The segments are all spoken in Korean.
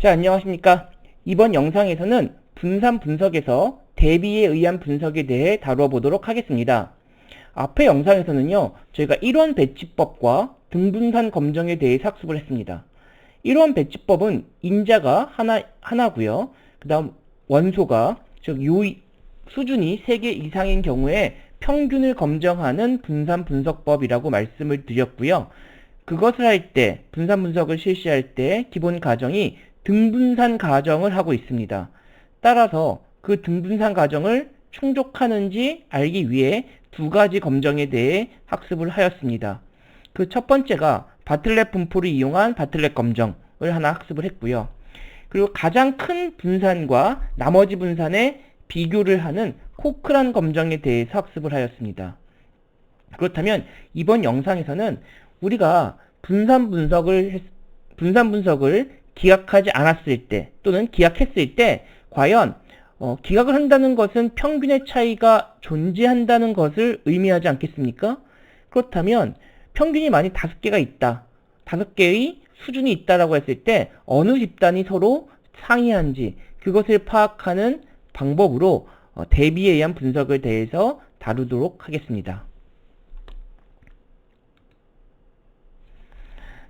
자, 안녕하십니까. 이번 영상에서는 분산 분석에서 대비에 의한 분석에 대해 다루어 보도록 하겠습니다. 앞의 영상에서는요, 저희가 1원 배치법과 등분산 검정에 대해 학습을 했습니다. 1원 배치법은 인자가 하나고요. 그 다음 원소가, 즉 수준이 3개 이상인 경우에 평균을 검정하는 분산 분석법이라고 말씀을 드렸고요. 그것을 할 때, 분산 분석을 실시할 때 기본 가정이 등분산 가정을 하고 있습니다. 따라서 그 등분산 가정을 충족하는지 알기 위해 두 가지 검정에 대해 학습을 하였습니다. 그 첫 번째가 바틀렛 분포를 이용한 바틀렛 검정을 하나 학습을 했고요. 그리고 가장 큰 분산과 나머지 분산의 비교를 하는 코크란 검정에 대해서 학습을 하였습니다. 그렇다면 이번 영상에서는 우리가 분산 분석을 기각하지 않았을 때 또는 기각했을 때 과연 기각을 한다는 것은 평균의 차이가 존재한다는 것을 의미하지 않겠습니까? 그렇다면 평균이 만약 5개가 있다. 5개의 수준이 있다라고 했을 때 어느 집단이 서로 상이한지 그것을 파악하는 방법으로 대비에 의한 분석을 대해서 다루도록 하겠습니다.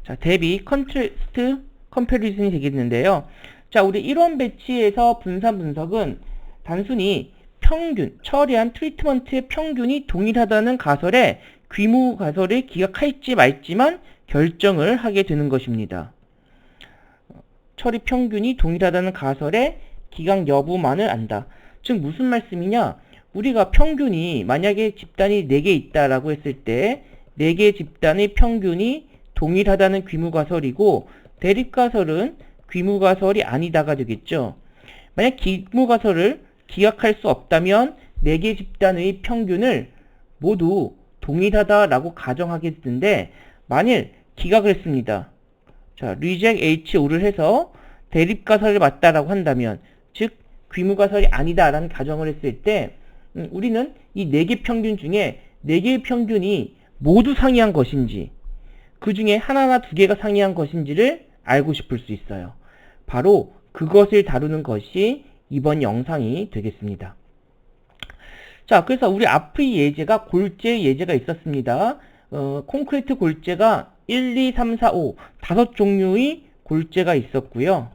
자, 대비 컨트레스트 컴패리즌이 되겠는데요. 자, 우리 1원 배치에서 분산 분석은 단순히 평균, 처리한 트리트먼트의 평균이 동일하다는 가설에 귀무 가설을 기각할지 말지만 결정을 하게 되는 것입니다. 처리 평균이 동일하다는 가설에 기각 여부만을 안다. 즉 무슨 말씀이냐? 우리가 평균이 만약에 집단이 4개 있다라고 했을 때 4개 집단의 평균이 동일하다는 귀무가설이고 대립가설은 귀무가설이 아니다가 되겠죠. 만약 귀무가설을 기각할 수 없다면 4개 집단의 평균을 모두 동일하다라고 가정하겠는데 만일 기각을 했습니다. 자, reject H5를 해서 대립가설을 맞다라고 한다면 즉 귀무가설이 아니다라는 가정을 했을 때 우리는 이 4개 평균 중에 4개의 평균이 모두 상이한 것인지 그 중에 하나나 2개가 상이한 것인지를 알고 싶을 수 있어요. 바로 그것을 다루는 것이 이번 영상이 되겠습니다. 자, 그래서 우리 앞의 예제가 골재 예제가 있었습니다. 콘크리트 골재가 1, 2, 3, 4, 5 5종류의 골재가 있었고요.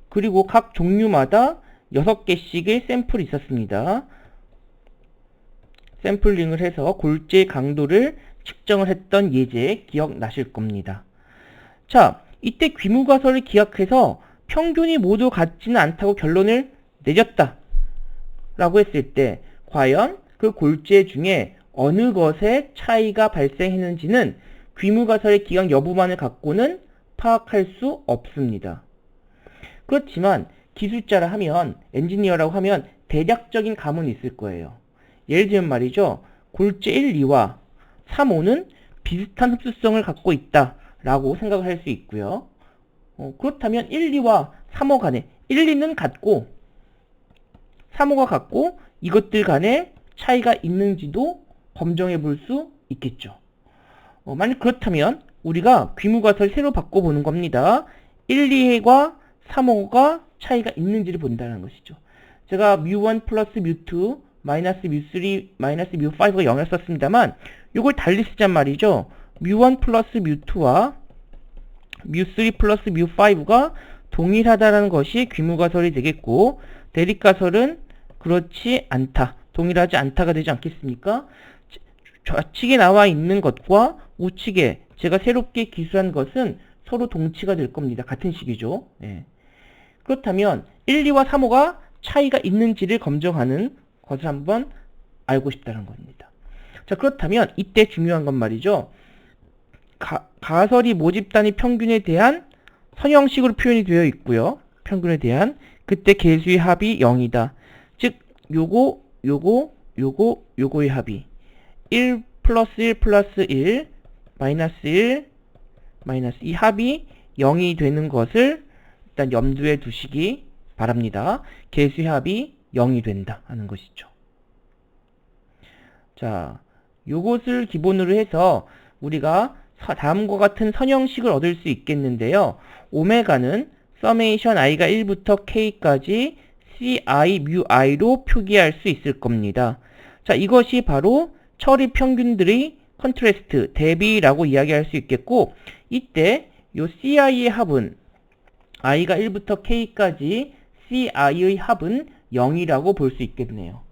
그리고 각 종류마다 6개씩의 샘플이 있었습니다. 샘플링을 해서 골재 강도를 측정을 했던 예제 기억나실 겁니다. 자, 이때 귀무가설을 기각해서 평균이 모두 같지는 않다고 결론을 내렸다 라고 했을 때 과연 그 골재 중에 어느 것에 차이가 발생했는지는 귀무가설의 기각 여부만을 갖고는 파악할 수 없습니다. 그렇지만 기술자라 하면 엔지니어라고 하면 대략적인 감은 있을 거예요. 예를 들면 말이죠. 골재 1, 2와 3, 5는 비슷한 흡수성을 갖고 있다 라고 생각을 할 수 있고요. 그렇다면 1, 2와 3호 간에 1, 2는 같고 3호가 같고 이것들 간에 차이가 있는지도 검증해 볼 수 있겠죠. 만약 그렇다면 우리가 귀무가설을 새로 바꿔보는 겁니다. 1, 2과 3호가 차이가 있는지를 본다는 것이죠. 제가 뮤1 플러스 뮤2 마이너스 뮤3 마이너스 뮤5가 0을 썼습니다만 이걸 달리 쓰잔 말이죠. 뮤1 플러스 뮤2와 뮤3 플러스 뮤5가 동일하다는 것이 귀무가설이 되겠고 대립가설은 그렇지 않다. 동일하지 않다가 되지 않겠습니까? 좌측에 나와 있는 것과 우측에 제가 새롭게 기술한 것은 서로 동치가 될 겁니다. 같은 식이죠. 네. 그렇다면 1, 2와 3호가 차이가 있는지를 검증하는 것을 한번 알고 싶다는 겁니다. 자, 그렇다면 이때 중요한 건 말이죠. 가설이 모집단위 평균에 대한 선형식으로 표현이 되어 있고요. 평균에 대한 그때 개수의 합이 0이다. 즉 요거의 합이 1 플러스 1 플러스 1 마이너스 1 마이너스 이 합이 0이 되는 것을 일단 염두에 두시기 바랍니다. 개수의 합이 0이 된다 하는 것이죠. 자, 요것을 기본으로 해서 우리가 다음과 같은 선형식을 얻을 수 있겠는데요. 오메가는 서메이션 i가 1부터 k까지 ci mu i로 표기할 수 있을 겁니다. 자, 이것이 바로 처리 평균들의 컨트레스트, 대비라고 이야기할 수 있겠고, 이때 요 ci의 합은 i가 1부터 k까지 ci의 합은 0이라고 볼 수 있겠네요.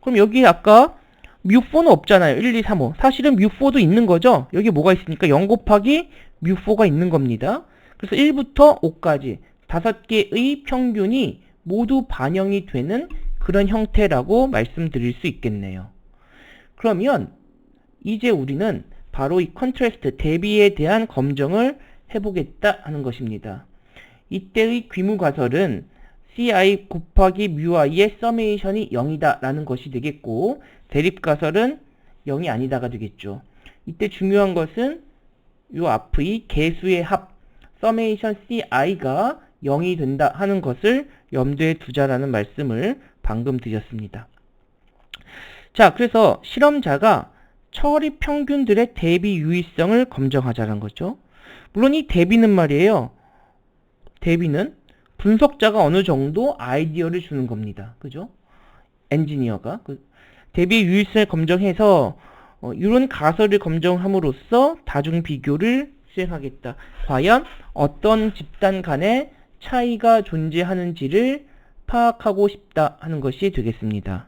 그럼 여기 아까 mu4는 없잖아요. 1, 2, 3, 5. 사실은 mu4도 있는 거죠. 여기 뭐가 있으니까 0 곱하기 mu4가 있는 겁니다. 그래서 1부터 5까지 5개의 평균이 모두 반영이 되는 그런 형태라고 말씀드릴 수 있겠네요. 그러면 이제 우리는 바로 이 컨트레스트, 대비에 대한 검정을 해보겠다 하는 것입니다. 이때의 귀무가설은 ci 곱하기 mu i의 서메이션이 0이다 라는 것이 되겠고, 대립가설은 0이 아니다가 되겠죠. 이때 중요한 것은 요 앞의 개수의 합, 서메이션 ci가 0이 된다 하는 것을 염두에 두자라는 말씀을 방금 드렸습니다. 자, 그래서 실험자가 처리 평균들의 대비 유의성을 검정하자는 거죠. 물론 이 대비는 말이에요. 대비는 분석자가 어느 정도 아이디어를 주는 겁니다. 그죠? 엔지니어가. 대비 유의성을 검정해서 이런 가설을 검정함으로써 다중 비교를 수행하겠다. 과연 어떤 집단 간의 차이가 존재하는지를 파악하고 싶다 하는 것이 되겠습니다.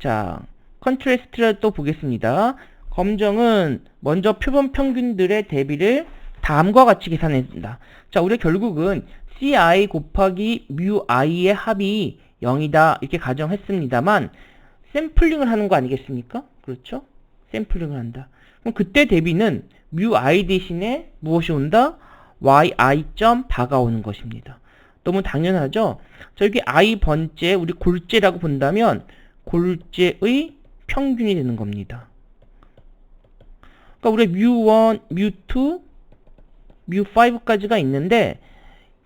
자, 컨트레스트를 또 보겠습니다. 검정은 먼저 표본 평균들의 대비를 다음과 같이 계산했습니다. 자, 우리가 결국은 ci 곱하기 mu i의 합이 0이다 이렇게 가정했습니다만 샘플링을 하는 거 아니겠습니까? 그렇죠? 샘플링을 한다. 그럼 그때 대비는 mu i 대신에 무엇이 온다? yi 점 바가 오는 것입니다. 너무 당연하죠? 자, 여기 i 번째 우리 골재라고 본다면 골재의 평균이 되는 겁니다. 그러니까 우리 mu1, mu2, mu5까지가 있는데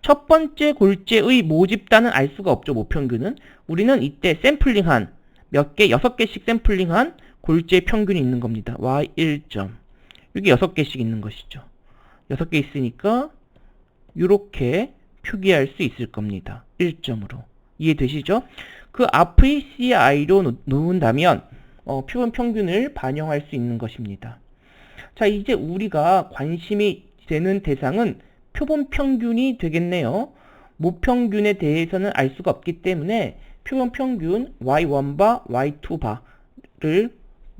첫 번째 골재의 모집단은 알 수가 없죠. 모평균은. 우리는 이때 샘플링한 몇 개, 6개씩 샘플링한 골재 평균이 있는 겁니다. y1점. 여기 6개씩 있는 것이죠. 6개 있으니까 이렇게 표기할 수 있을 겁니다. 1점으로. 이해되시죠? 그 앞의 ci로 놓는다면 표본 평균을 반영할 수 있는 것입니다. 자, 이제 우리가 관심이 되는 대상은 표본 평균이 되겠네요. 모평균에 대해서는 알 수가 없기 때문에 표본 평균 y1바, y2바를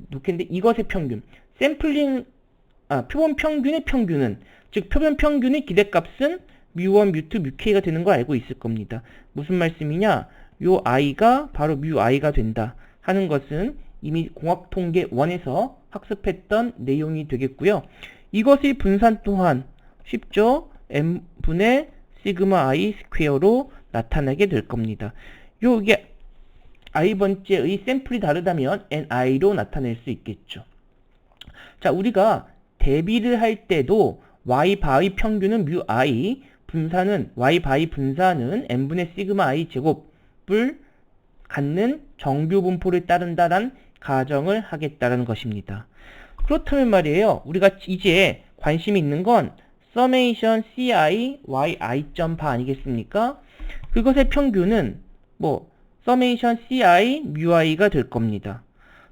놓겠는데 이것의 평균, 표본 평균의 평균은, 즉 표본 평균의 기대값은 mu1, mu2, muk가 되는 거 알고 있을 겁니다. 무슨 말씀이냐? 요 i가 바로 mu i가 된다 하는 것은 이미 공학통계 1에서 학습했던 내용이 되겠고요. 이것의 분산 또한 쉽죠? m분의 시그마 i 스퀘어로 나타나게 될 겁니다. 요게 i번째의 샘플이 다르다면 ni로 나타낼 수 있겠죠. 자, 우리가 대비를 할 때도 y바의 평균은 mu i, 분산은 y바의 분산은 n분의 시그마 i 제곱을 갖는 정규 분포를 따른다란 가정을 하겠다는 것입니다. 그렇다면 말이에요. 우리가 이제 관심이 있는 건 서메이션 ci yi 점 바 아니겠습니까? 그것의 평균은 서메이션 ci mu i가 될 겁니다.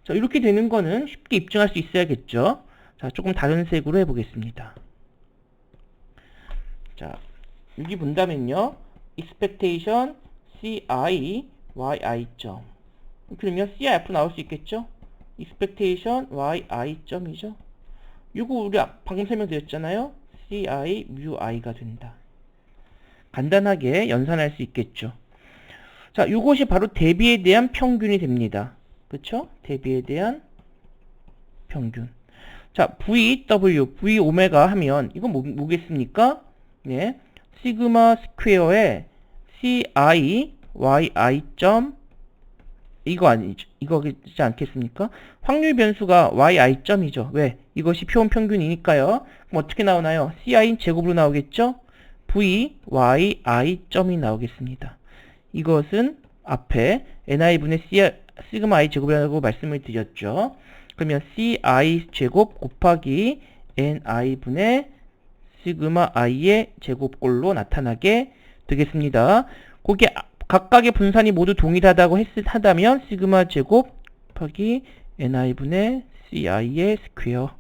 자, 이렇게 되는 거는 쉽게 입증할 수 있어야겠죠. 자, 조금 다른 색으로 해보겠습니다. 자, 여기 본다면요. expectation ci yi 점. 그러면 ci 앞으로 나올 수 있겠죠? expectation yi 점이죠. 이거 우리 방금 설명드렸잖아요. ci mu i가 된다. 간단하게 연산할 수 있겠죠. 자, 이것이 바로 대비에 대한 평균이 됩니다. 그쵸? 대비에 대한 평균. 자, VW, V 오메가 하면 이건 뭐겠습니까? 네, 시그마 스퀘어에 CI, YI 점 이거 아니죠. 이거지 않겠습니까? 확률 변수가 YI 점이죠. 왜? 이것이 표본 평균이니까요. 그럼 어떻게 나오나요? CI는 제곱으로 나오겠죠? VYI 점이 나오겠습니다. 이것은 앞에 NI분의 시그마 I 제곱이라고 말씀을 드렸죠. 그러면 ci 제곱 곱하기 ni분의 시그마 i의 제곱꼴로 나타나게 되겠습니다. 거기에 각각의 분산이 모두 동일하다고 하다면 시그마 제곱 곱하기 ni분의 ci의 스퀘어.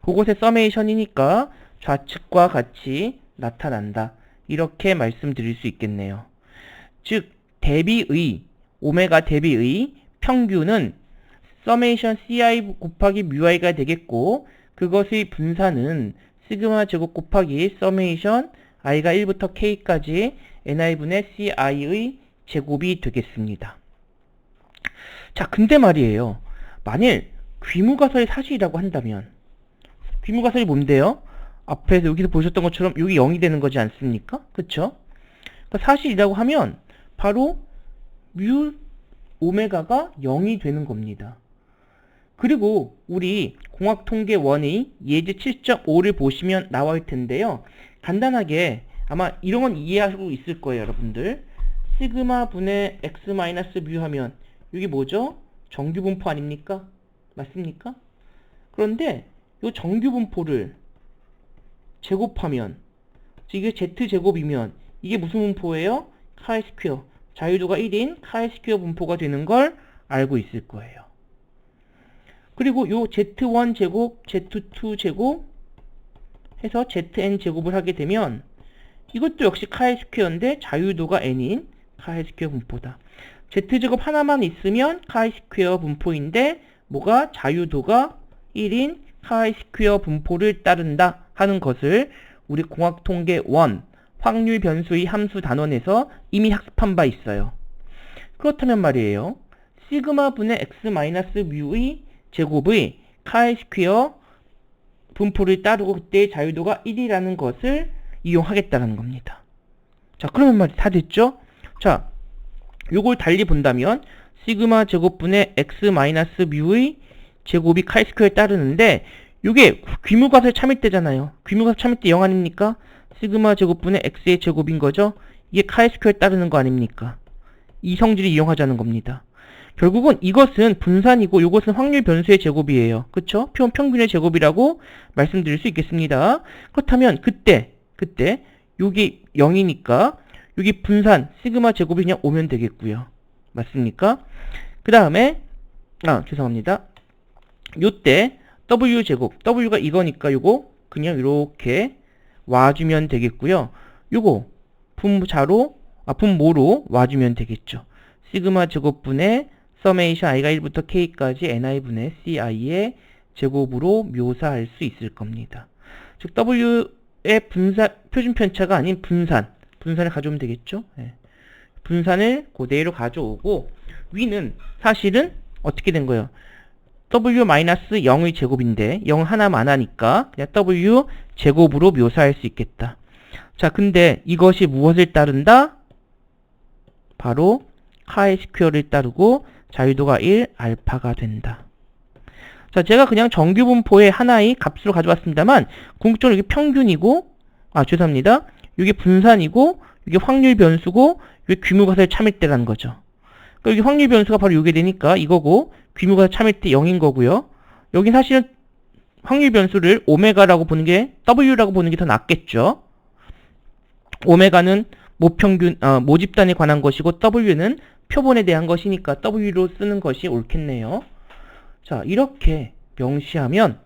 그곳의 서메이션이니까 좌측과 같이 나타난다. 이렇게 말씀드릴 수 있겠네요. 즉 대비의 오메가 대비의 평균은 서메이션 ci 곱하기 뮤i가 되겠고, 그것의 분산은 시그마 제곱 곱하기 서메이션 i가 1부터 k까지 ni분의 ci의 제곱이 되겠습니다. 자, 근데 말이에요. 만일 귀무가설이 사실이라고 한다면, 귀무가설이 뭔데요? 앞에서 여기서 보셨던 것처럼 여기 0이 되는 거지 않습니까? 그쵸? 그러니까 사실이라고 하면 바로 뮤 오메가가 0이 되는 겁니다. 그리고 우리 공학통계 1의 예제 7.5를 보시면 나와 있을 텐데요. 간단하게 아마 이런 건 이해하고 있을 거예요, 여러분들. 시그마 분의 x 마이너스 뮤 하면 이게 뭐죠? 정규분포 아닙니까? 맞습니까? 그런데 이 정규분포를 제곱하면, 이게 z제곱이면 이게 무슨 분포예요? 카이 스퀘어. 자유도가 1인 카이 스퀘어 분포가 되는 걸 알고 있을 거예요. 그리고 요 z1 제곱, z2 제곱 해서 zn 제곱을 하게 되면 이것도 역시 카이 스퀘어인데 자유도가 n인 카이 스퀘어 분포다. z제곱 하나만 있으면 카이 스퀘어 분포인데 뭐가 자유도가 1인 카이 스퀘어 분포를 따른다 하는 것을 우리 공학통계 1 확률 변수의 함수 단원에서 이미 학습한 바 있어요. 그렇다면 말이에요. 시그마 분의 x 마이너스 뮤의 제곱의 카이 스퀘어 분포를 따르고 그때의 자유도가 1이라는 것을 이용하겠다는 겁니다. 자, 그러면 말이 다 됐죠? 자, 요걸 달리 본다면 시그마 제곱분의 x 마이너스 뮤의 제곱이 카이 스퀘어에 따르는데 요게 귀무가설 참일대잖아요. 귀무가설 참일대 0 아닙니까? 시그마 제곱분의 x의 제곱인 거죠. 이게 카이 스퀘어에 따르는 거 아닙니까? 이 성질을 이용하자는 겁니다. 결국은 이것은 분산이고 이것은 확률 변수의 제곱이에요. 그쵸? 평균의 제곱이라고 말씀드릴 수 있겠습니다. 그렇다면 그때 여기 0이니까 여기 분산 시그마 제곱이 그냥 오면 되겠고요. 맞습니까? 그 다음에 죄송합니다. 요때 w제곱, w가 이거니까 요거 그냥 이렇게 와주면 되겠고요. 요거 분모로 와주면 되겠죠. 시그마 제곱분의 서메이션 i가 1부터 k까지 ni분의 ci의 제곱으로 묘사할 수 있을 겁니다. 즉 w의 분산, 표준 편차가 아닌 분산을 가져오면 되겠죠. 네. 분산을 그대로 가져오고 위는 사실은 어떻게 된 거예요? w-0의 제곱인데 0 하나만 하니까 그냥 w 제곱으로 묘사할 수 있겠다. 자, 근데 이것이 무엇을 따른다? 바로 카이 스퀘어를 따르고 자유도가 1 알파가 된다. 자, 제가 그냥 정규분포의 하나의 값으로 가져왔습니다만 궁극적으로 이게 평균이고, 죄송합니다. 이게 분산이고, 이게 확률 변수고, 이게 귀무가설 참일대라는 거죠. 그러니까 여기 확률 변수가 바로 이게 되니까 이거고, 귀무가설 참일대 0인 거고요. 여기 사실은 확률 변수를 오메가라고 보는 게, w라고 보는 게 더 낫겠죠. 오메가는 모집단에 관한 것이고, w는 표본에 대한 것이니까 w로 쓰는 것이 옳겠네요. 자, 이렇게 명시하면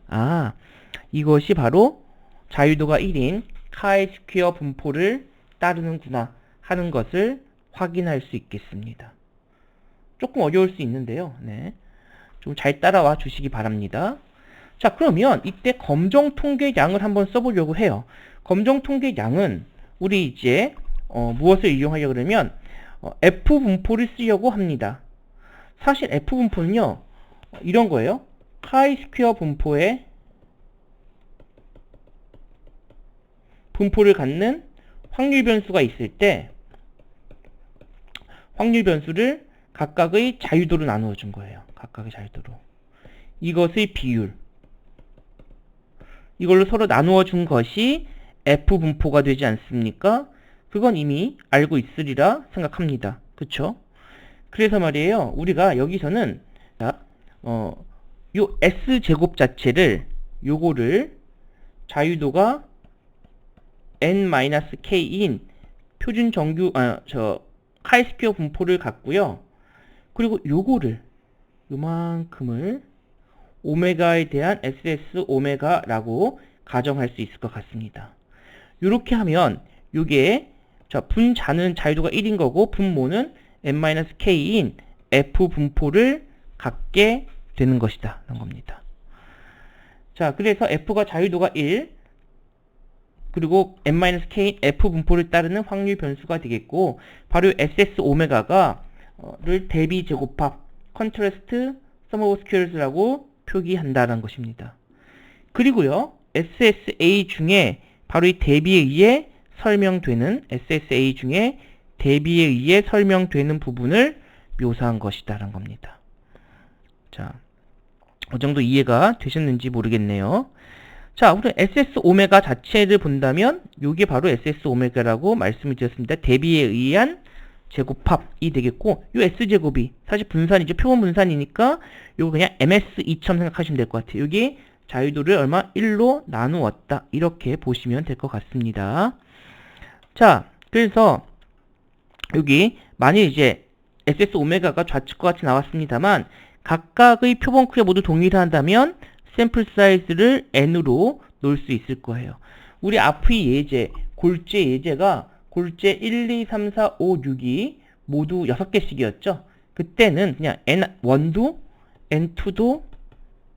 이것이 바로 자유도가 1인 카이 스퀘어 분포를 따르는구나 하는 것을 확인할 수 있겠습니다. 조금 어려울 수 있는데요. 네. 좀 잘 따라와 주시기 바랍니다. 자, 그러면 이때 검정통계량을 한번 써보려고 해요. 검정통계량은 우리 이제 무엇을 이용하려고 그러면 F분포를 쓰려고 합니다. 사실 F분포는요, 이런 거예요. 카이 스퀘어 분포에 분포를 갖는 확률 변수가 있을 때 확률 변수를 각각의 자유도로 나누어 준 거예요. 각각의 자유도로. 이것의 비율. 이걸로 서로 나누어 준 것이 F분포가 되지 않습니까? 그건 이미 알고 있으리라 생각합니다. 그쵸? 그래서 말이에요. 우리가 여기서는 요 S제곱 자체를 요거를 자유도가 n-k인 표준 정규 카이스퀘어 분포를 갖고요. 그리고 요거를 요만큼을 오메가에 대한 SS 오메가라고 가정할 수 있을 것 같습니다. 요렇게 하면 요게 분자는 자유도가 1인 거고 분모는 n-k인 F 분포를 갖게 되는 것이다 라는 겁니다. 자, 그래서 F가 자유도가 1 그리고 n-k인 F 분포를 따르는 확률 변수가 되겠고 바로 SS 오메가가 를 대비 제곱합 contrast sum of squares라고 표기한다는 것입니다. 그리고요 SSA 중에 바로 이 대비에 의해 설명되는 SSA 중에 대비에 의해 설명되는 부분을 묘사한 것이다라는 겁니다. 자, 어느 정도 이해가 되셨는지 모르겠네요. 자, 우리 SS 오메가 자체를 본다면 이게 바로 SS 오메가라고 말씀을 드렸습니다. 대비에 의한 제곱합이 되겠고 이 S제곱이 사실 분산이죠. 표본 분산이니까 이거 그냥 MS2처럼 생각하시면 될 것 같아요. 여기 자유도를 얼마? 1로 나누었다. 이렇게 보시면 될 것 같습니다. 자, 그래서 여기 만일 이제 SS 오메가가 좌측과 같이 나왔습니다만 각각의 표본 크기가 모두 동일하다면 샘플 사이즈를 n으로 놓을 수 있을 거예요. 우리 앞의 예제, 골재 예제가 골재 1, 2, 3, 4, 5, 6이 모두 6개씩이었죠. 그때는 그냥 n1도 n2도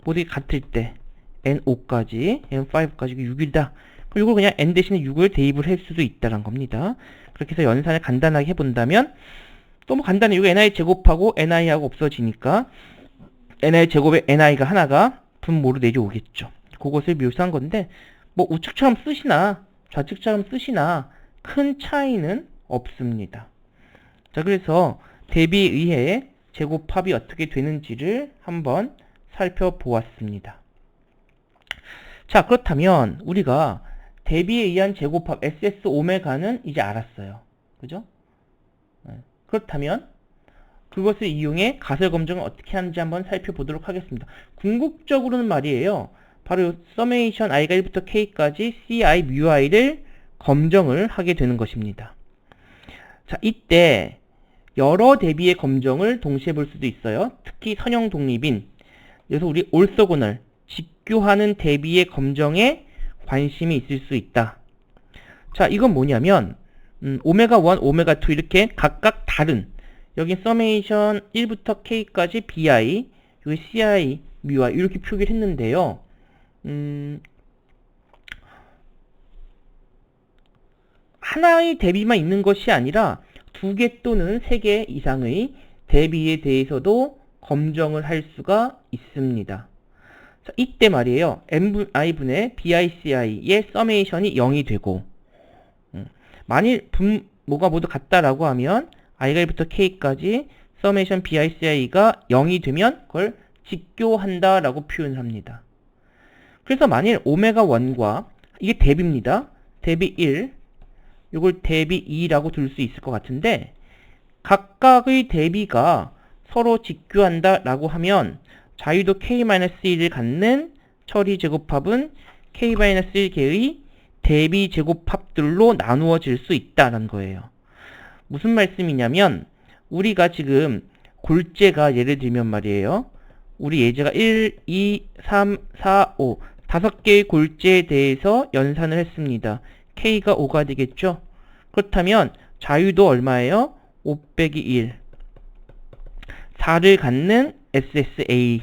모두 같을 때 n5까지 n5까지 6이다. 이걸 그냥 n 대신에 6을 대입을 할 수도 있다는 겁니다. 그렇게 해서 연산을 간단하게 해본다면 너무 간단해. 이거 ni 제곱하고 ni하고 없어지니까 ni 제곱에 ni가 하나가 분모로 내려오겠죠. 그것을 묘사한 건데 뭐 우측처럼 쓰시나 좌측처럼 쓰시나 큰 차이는 없습니다. 자, 그래서 대비에 의해 제곱합이 어떻게 되는지를 한번 살펴보았습니다. 자, 그렇다면 우리가 대비에 의한 제곱합 SS 오메가는 이제 알았어요. 그죠? 그렇다면 그것을 이용해 가설 검정을 어떻게 하는지 한번 살펴보도록 하겠습니다. 궁극적으로는 말이에요. 바로 서메이션 i가 1부터 k까지 ci, μi를 검정을 하게 되는 것입니다. 자, 이때 여러 대비의 검정을 동시에 볼 수도 있어요. 특히 선형 독립인, 그래서 우리 올소고널, 직교하는 대비의 검정에 관심이 있을 수 있다. 자, 이건 뭐냐면 오메가 1, 오메가 2 이렇게 각각 다른 여기 서메이션 1부터 k까지 bi, 여기 ci, μi 이렇게 표기를 했는데요. 하나의 대비만 있는 것이 아니라 2개 또는 3개 이상의 대비에 대해서도 검정을 할 수가 있습니다. 자, 이때 말이에요. ni분의 bici의 서메이션이 0이 되고 만일 분모가 모두 같다라고 하면 i가 1부터 k까지 서메이션 bici가 0이 되면 그걸 직교한다라고 표현을 합니다. 그래서 만일 오메가 1과 이게 대비입니다. 대비 1 이걸 대비 2라고 둘 수 있을 것 같은데 각각의 대비가 서로 직교한다 라고 하면 자유도 k-1을 갖는 처리 제곱합은 k-1개의 대비 제곱합들로 나누어질 수 있다는 거예요. 무슨 말씀이냐면 우리가 지금 골재가 예를 들면 말이에요. 우리 예제가 1, 2, 3, 4, 5 5개의 골재에 대해서 연산을 했습니다. k가 5가 되겠죠? 그렇다면 자유도 얼마예요? 5 빼기 1 4를 갖는 SSA를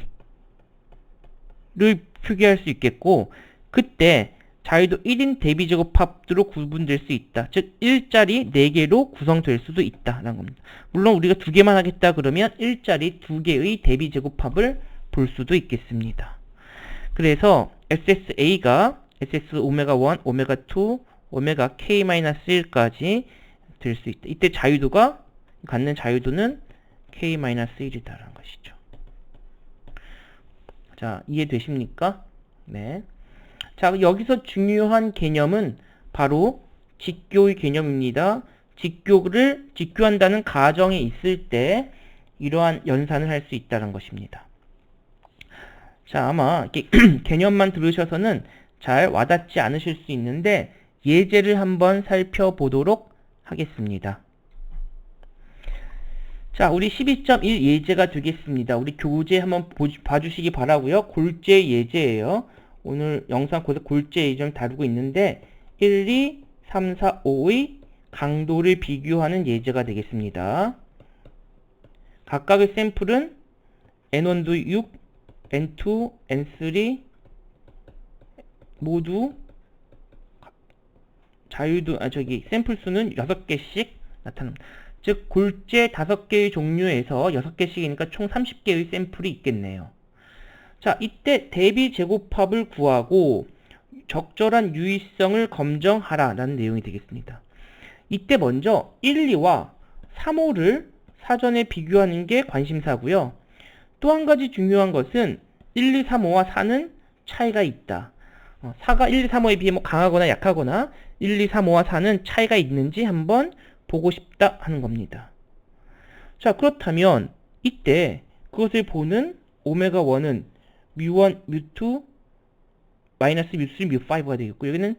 표기할 수 있겠고 그때 자유도 1인 대비제곱합으로 구분될 수 있다. 즉 1짜리 4개로 구성될 수도 있다라는 겁니다. 물론 우리가 2개만 하겠다 그러면 1짜리 2개의 대비제곱합을 볼 수도 있겠습니다. 그래서 SSA가 SS 오메가 1, 오메가 2, 오메가 K-1까지 될 수 있다. 이때 자유도가 갖는 자유도는 K-1이라는 것이죠. 자, 이해되십니까? 네. 자, 여기서 중요한 개념은 바로 직교의 개념입니다. 직교를 직교한다는 가정이 있을 때 이러한 연산을 할 수 있다는 것입니다. 자, 아마 이렇게 개념만 들으셔서는 잘 와닿지 않으실 수 있는데 예제를 한번 살펴보도록 하겠습니다. 자, 우리 12.1 예제가 되겠습니다. 우리 교재 한번 봐주시기 바라고요. 골재 예제예요. 오늘 영상 골재 예제를 다루고 있는데 1, 2, 3, 4, 5의 강도를 비교하는 예제가 되겠습니다. 각각의 샘플은 N1도 6, N2, N3 모두 샘플 수는 6개씩 나타납니다. 즉 골재 5개의 종류에서 6개씩이니까 총 30개의 샘플이 있겠네요. 자, 이때 대비 제곱합을 구하고 적절한 유의성을 검증하라 라는 내용이 되겠습니다. 이때 먼저 1, 2와 3, 5를 사전에 비교하는 게 관심사고요. 또 한 가지 중요한 것은 1, 2, 3, 5와 4는 차이가 있다. 4가 1, 2, 3, 5에 비해 강하거나 약하거나 1, 2, 3, 5와 4는 차이가 있는지 한번 보고 싶다 하는 겁니다. 자, 그렇다면 이때 그것을 보는 오메가1은 뮤1, 뮤2, 마이너스 뮤3, 뮤5가 되겠고 여기는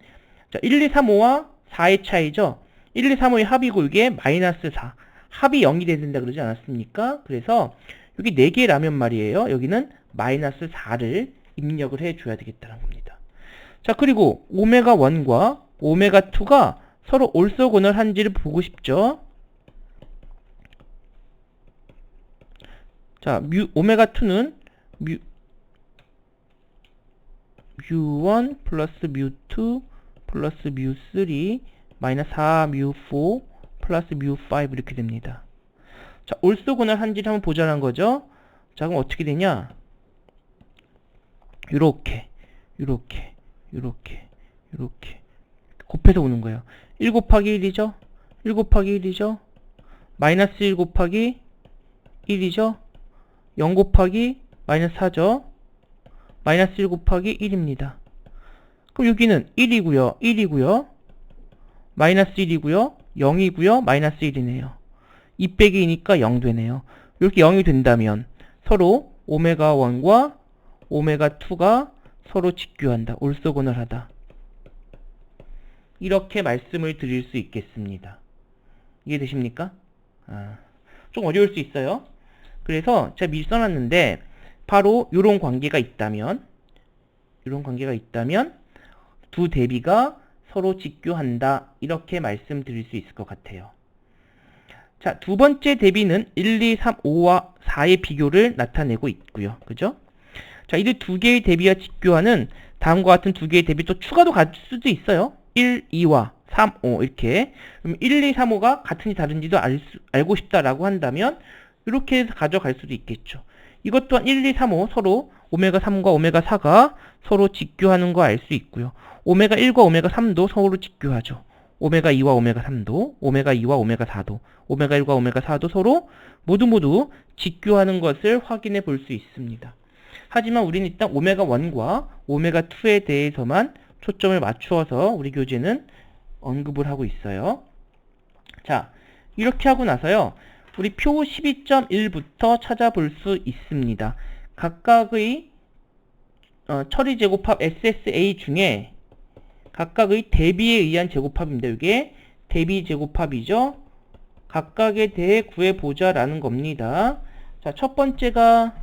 자, 1, 2, 3, 5와 4의 차이죠. 1, 2, 3, 5의 합이고 이게 마이너스 4. 합이 0이 돼야 된다 그러지 않았습니까? 그래서 여기 4개라면 말이에요. 여기는 마이너스 4를 입력을 해줘야 되겠다는 겁니다. 자, 그리고 오메가1과 오메가2가 서로 올소곤을 한지를 보고 싶죠. 자, 오메가2는 뮤1 플러스 뮤2 플러스 뮤3 마이너스 4 뮤4 플러스 뮤5 이렇게 됩니다. 자, 올소곤을 한지를 한번 보자는 거죠. 자, 그럼 어떻게 되냐? 요렇게 곱해서 오는 거예요. 1 곱하기 1이죠? 1 곱하기 1이죠? 마이너스 1 곱하기 1이죠? 0 곱하기 마이너스 4죠? 마이너스 1 곱하기 1입니다. 그럼 여기는 1이고요. 마이너스 1이고요. 0이고요. 마이너스 1이네요. 2 빼기 2니까 0 되네요. 이렇게 0이 된다면 서로 오메가1과 오메가2가 서로 직교한다. 올소곤을 하다. 이렇게 말씀을 드릴 수 있겠습니다. 이해되십니까? 좀 어려울 수 있어요. 그래서 제가 미리 써놨는데 바로 이런 관계가 있다면 두 대비가 서로 직교한다. 이렇게 말씀드릴 수 있을 것 같아요. 자, 두 번째 대비는 1, 2, 3, 5와 4의 비교를 나타내고 있고요. 그죠? 자, 이 두 개의 대비와 직교하는 다음과 같은 두 개의 대비 또 추가도 갈 수도 있어요. 1, 2와 3, 5 이렇게. 그럼 1, 2, 3, 5가 같은지 다른지도 알고 싶다라고 한다면 이렇게 해서 가져갈 수도 있겠죠. 이것 또한 1, 2, 3, 5 서로 오메가3과 오메가4가 서로 직교하는 거 알 수 있고요. 오메가1과 오메가3도 서로 직교하죠. 오메가2와 오메가3도, 오메가2와 오메가4도, 오메가1과 오메가4도 서로 모두 직교하는 것을 확인해 볼 수 있습니다. 하지만 우리는 일단 오메가1과 오메가2에 대해서만 초점을 맞추어서 우리 교재는 언급을 하고 있어요. 자, 이렇게 하고 나서요. 우리 표 12.1부터 찾아볼 수 있습니다. 각각의 처리 제곱합 SSA 중에 각각의 대비에 의한 제곱합입니다. 이게 대비 제곱합이죠. 각각에 대해 구해보자 라는 겁니다. 자, 첫 번째가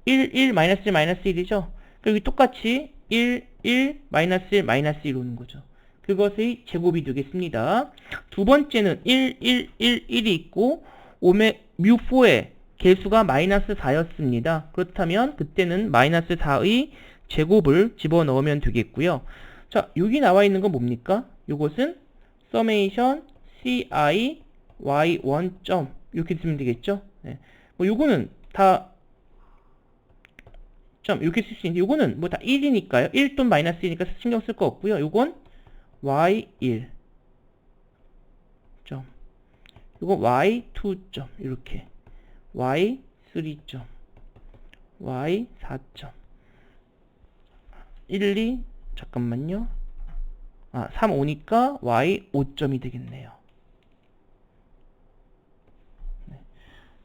1, 1, 마이너스 1, 마이너스 1이죠. 그리고 똑같이 1, 1, 마이너스 1, 마이너스 1 오는 거죠. 그것의 제곱이 되겠습니다. 두 번째는 1, 1, 1, 1이 있고 뮤4의 개수가 마이너스 4였습니다. 그렇다면 그때는 마이너스 4의 제곱을 집어넣으면 되겠고요. 자, 여기 나와 있는 건 뭡니까? 이것은 summation ci y1 이렇게 쓰면 되겠죠? 네. 뭐 요거는 다 이렇게 쓸 수 있는데 요거는 뭐 다 1이니까요. 1 또는 마이너스 1이니까 신경 쓸 거 없고요. 요건 y1 점, 요건 y2 점 이렇게 y3 점, y4 점, 1, 2 잠깐만요. 3, 5니까 y 5점이 되겠네요. 네.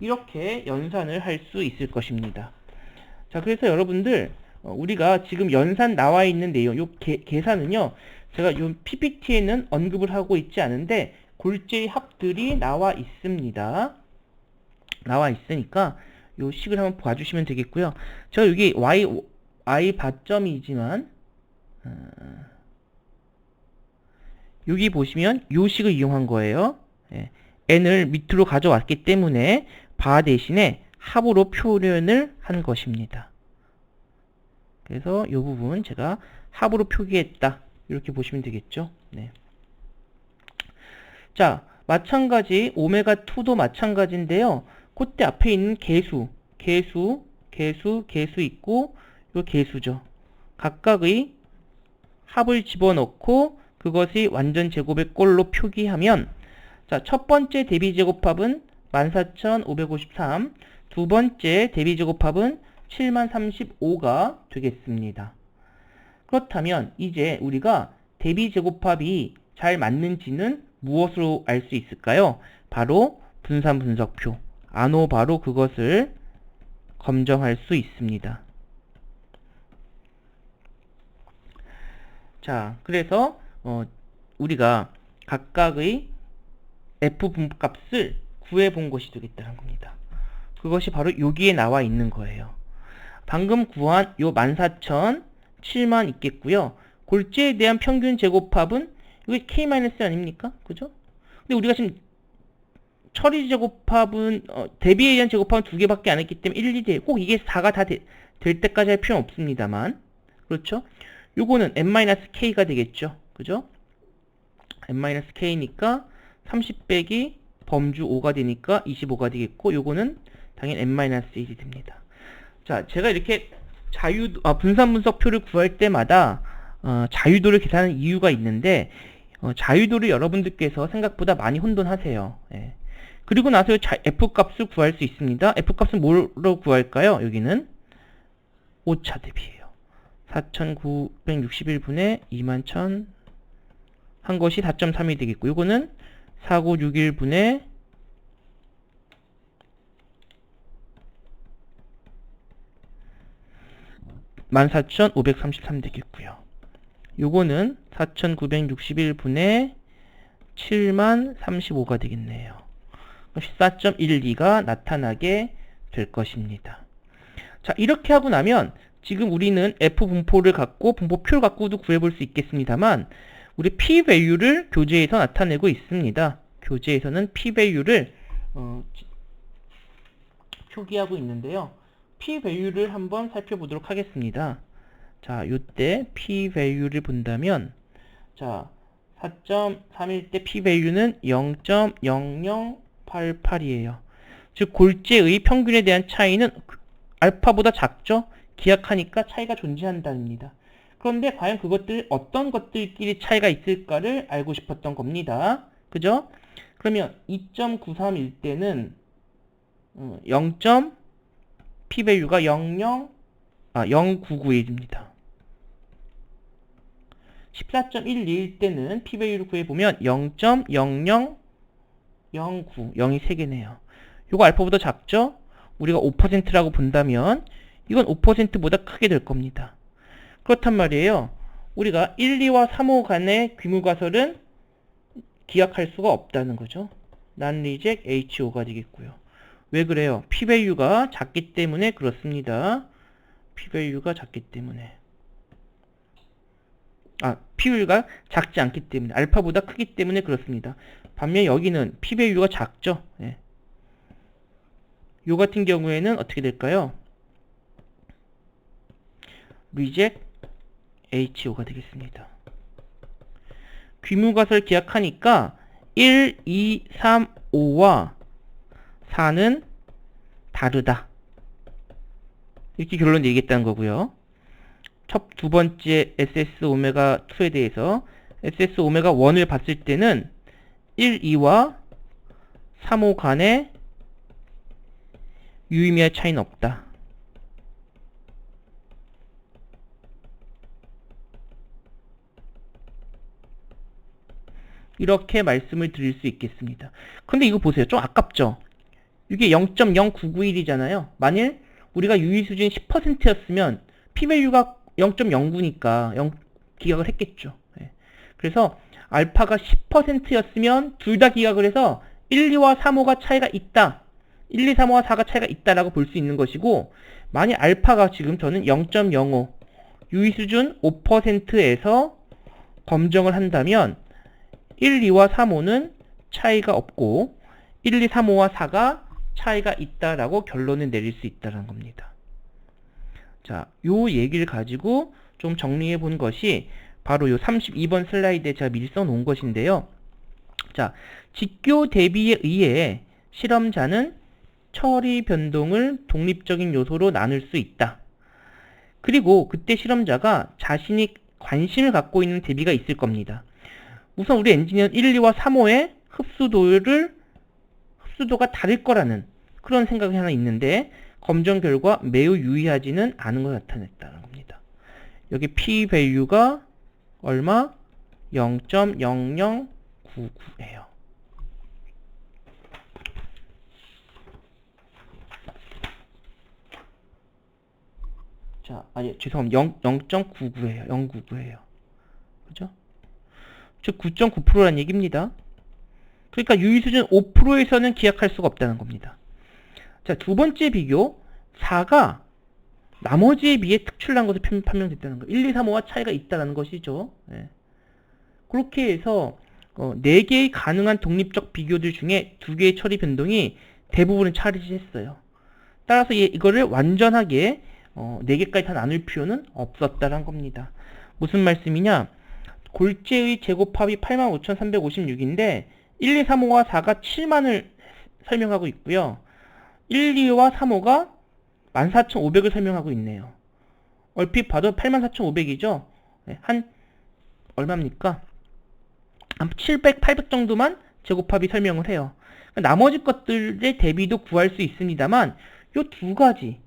이렇게 연산을 할 수 있을 것입니다. 자, 자, 그래서 여러분들 우리가 지금 연산 나와 있는 내용, 요 계산은요, 제가 요 PPT에는 언급을 하고 있지 않은데 골재의 합들이 나와 있습니다. 나와 있으니까 요 식을 한번 봐주시면 되겠고요. 제가 여기 y 바점이지만 여기 보시면 요 식을 이용한 거예요. 예, n을 밑으로 가져왔기 때문에 바 대신에 합으로 표현을 한 것입니다. 그래서 이 부분 제가 합으로 표기했다. 이렇게 보시면 되겠죠. 네. 자, 마찬가지 오메가2도 마찬가지인데요. 그때 앞에 있는 개수 있고 요 개수죠. 각각의 합을 집어넣고 그것이 완전 제곱의 꼴로 표기하면, 자, 첫 번째 대비 제곱합은 14,553, 두 번째 대비 제곱합은 7035가 되겠습니다. 그렇다면 이제 우리가 대비 제곱합이 잘 맞는지는 무엇으로 알 수 있을까요? 바로 분산 분석표, 바로 그것을 검증할 수 있습니다. 자, 그래서 우리가 각각의 f 분값을 구해본 것이 되겠다는 겁니다. 그것이 바로 여기에 나와 있는 거예요. 방금 구한 요 14,000, 7만 있겠고요. 골재에 대한 평균 제곱합은 이게 k- 아닙니까? 그죠? 근데 우리가 지금 처리 제곱합은 대비에 의한 제곱합은 2개밖에 안 했기 때문에 1, 2대 꼭 이게 4가 다 될 때까지 할 필요는 없습니다만, 그렇죠? 요거는 n-k가 되겠죠. 그죠? n-k니까 30 빼기 범주 5가 되니까 25가 되겠고, 요거는 당연히 n-1이 됩니다. 자, 제가 이렇게 분산 분석표를 구할 때마다 자유도를 계산하는 이유가 있는데, 자유도를 여러분들께서 생각보다 많이 혼돈하세요. 예. 그리고 나서 F값을 구할 수 있습니다. F값은 뭐로 구할까요? 여기는 오차 대비예요. 4,961분의 21,000 한 것이 4.3이 되겠고, 이거는 4961분의 14,533 되겠고요. 요거는 4,961분의 7035가 되겠네요. 14.12가 나타나게 될 것입니다. 자, 이렇게 하고 나면 지금 우리는 F 분포를 갖고 분포표를 갖고도 구해볼 수 있겠습니다만, 우리 p-value를 교재에서 나타내고 있습니다. 교재에서는 p-value를 표기하고 있는데요. p-value를 한번 살펴보도록 하겠습니다. 자, 요때 p-value를 본다면, 자, 4.3일 때 p-value는 0.0088이에요. 즉 골재의 평균에 대한 차이는 알파보다 작죠? 기약하니까 차이가 존재한답니다. 그런데 과연 어떤 것들끼리 차이가 있을까를 알고 싶었던 겁니다. 그죠? 그러면 2.93일 때는 p-value가 0.0991입니다. 14.12일 때는 p-value를 구해보면 0.0009, 0이 3개네요. 이거 알파보다 작죠? 우리가 5%라고 본다면 이건 5%보다 크게 될 겁니다. 그렇단 말이에요. 우리가 1, 2와 3호 간의 귀무가설은 기약할 수가 없다는 거죠. non-reject HO가 되겠고요. 왜 그래요? p-value가 작기 때문에 그렇습니다. p-value가 작기 때문에. p-value가 작지 않기 때문에, 알파보다 크기 때문에 그렇습니다. 반면 여기는 p-value가 작죠. 예. 요 같은 경우에는 어떻게 될까요? reject HO가 되겠습니다. 귀무가설 기약하니까 1, 2, 3, 5와 4는 다르다. 이렇게 결론 내리겠다는 거고요. 두 번째 SS 오메가 2에 대해서 SS 오메가 1을 봤을 때는 1, 2와 3, 5 간의 유의미할 차이는 없다. 이렇게 말씀을 드릴 수 있겠습니다. 근데 이거 보세요. 좀 아깝죠? 이게 0.0991이잖아요. 만일 우리가 유의 수준 10%였으면 p-value가 0.09니까 기각을 했겠죠. 예. 그래서 알파가 10%였으면 둘 다 기각을 해서 1, 2와 3호가 차이가 있다. 1, 2, 3호와 4가 차이가 있다라고 볼 수 있는 것이고, 만약 알파가 지금 저는 0.05 유의 수준 5%에서 검정을 한다면 1, 2와 3호는 차이가 없고 1, 2, 3호와 4가 차이가 있다라고 결론을 내릴 수 있다는 겁니다. 자, 요 얘기를 가지고 좀 정리해 본 것이 바로 요 32번 슬라이드에 제가 미리 써놓은 것인데요. 자, 직교 대비에 의해 실험자는 처리 변동을 독립적인 요소로 나눌 수 있다. 그리고 그때 실험자가 자신이 관심을 갖고 있는 대비가 있을 겁니다. 우선 우리 엔지니어는 1, 2와 3호의 흡수도가 다를 거라는 그런 생각이 하나 있는데, 검정 결과 매우 유의하지는 않은 걸 나타냈다는 겁니다. 여기 p-value가 얼마? 0.0099예요. 자, 아니, 죄송합니다. 0.99예요. 0.99예요. 그죠? 즉 9.9%라는 얘기입니다. 그러니까 유의 수준 5%에서는 기약할 수가 없다는 겁니다. 자, 두 번째 비교, 4가 나머지에 비해 특출난 것으로 판명됐다는 거. 1, 2, 3호와 차이가 있다는 것이죠. 네. 그렇게 해서 4개의 가능한 독립적 비교들 중에 2개의 처리 변동이 대부분을 차지했어요. 따라서 이거를 완전하게 4개까지 다 나눌 필요는 없었다는 겁니다. 무슨 말씀이냐? 골재의 제곱합이 85,356인데 1, 2, 3호와 4가 7만을 설명하고 있고요. 1, 2와 3호가 14,500을 설명하고 있네요. 얼핏 봐도 84,500이죠? 한 얼마입니까? 한 700, 800 정도만 제곱합이 설명을 해요. 나머지 것들의 대비도 구할 수 있습니다만 요 두 가지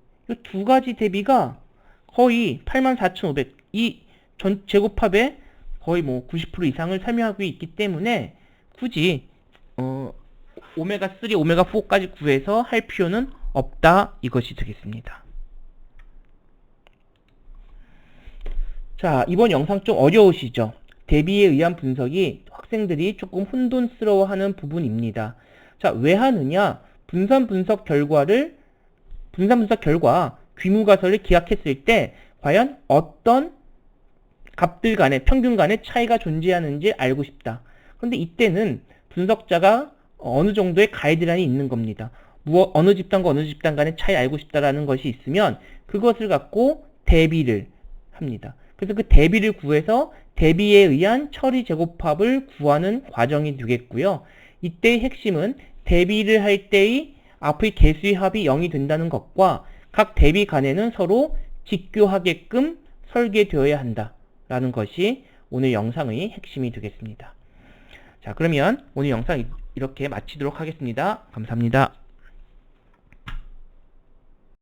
대비가 거의 84,500, 이 전 제곱합의 거의 뭐 90% 이상을 설명하고 있기 때문에 굳이 오메가3, 오메가4까지 구해서 할 필요는 없다, 이것이 되겠습니다. 자, 이번 영상 좀 어려우시죠? 대비에 의한 분석이 학생들이 조금 혼돈스러워하는 부분입니다. 자, 왜 하느냐? 분산 분석 결과 귀무가설을 기약했을 때 과연 어떤 값들 간의 평균 간의 차이가 존재하는지 알고 싶다. 그런데 이때는 분석자가 어느 정도의 가이드라인이 있는 겁니다. 어느 집단과 어느 집단 간의 차이 알고 싶다라는 것이 있으면 그것을 갖고 대비를 합니다. 그래서 그 대비를 구해서 대비에 의한 처리 제곱합을 구하는 과정이 되겠고요. 이때의 핵심은 대비를 할 때의 앞의 개수의 합이 0이 된다는 것과 각 대비 간에는 서로 직교하게끔 설계되어야 한다라는 것이 오늘 영상의 핵심이 되겠습니다. 자, 그러면 오늘 영상 이렇게 마치도록 하겠습니다. 감사합니다.